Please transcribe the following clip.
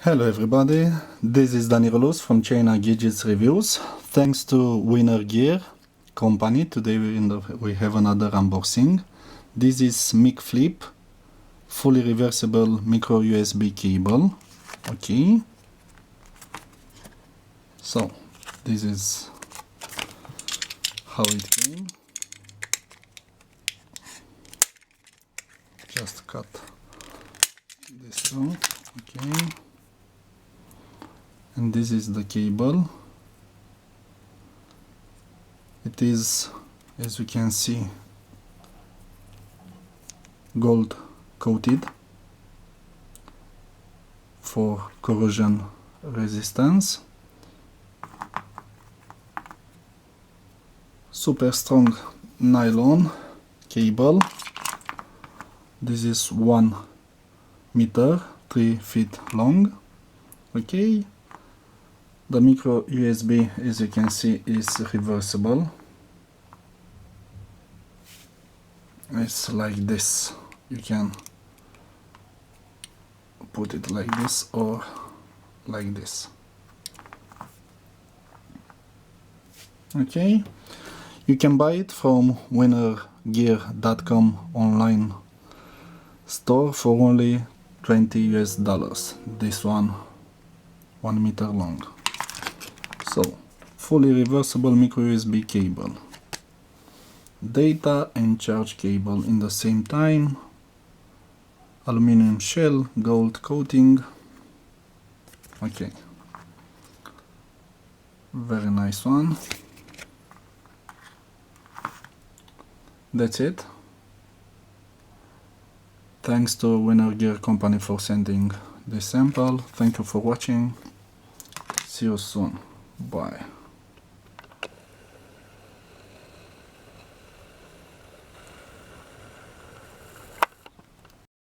Hello everybody, this is Danny Rolos from China Gadgets Reviews. Thanks to Winner Gear company, today we have another unboxing. This is MicFlip, fully reversible micro USB cable. Okay, so this is how it came. Just cut this through, okay. And this is the cable. It is, as you can see, gold coated for corrosion resistance. Super strong nylon cable. This is 1 meter, 3 feet long. Okay. The micro USB, as you can see, is reversible. It's like this. You can put it like this or like this. Okay, you can buy it from winnergear.com online store for only $20 US. This one, 1 meter long. So, fully reversible micro USB cable. Data and charge cable in the same time. Aluminum shell, gold coating. Okay. Very nice one. That's it. Thanks to Winner Gear company for sending this sample. Thank you for watching. See you soon. Bye.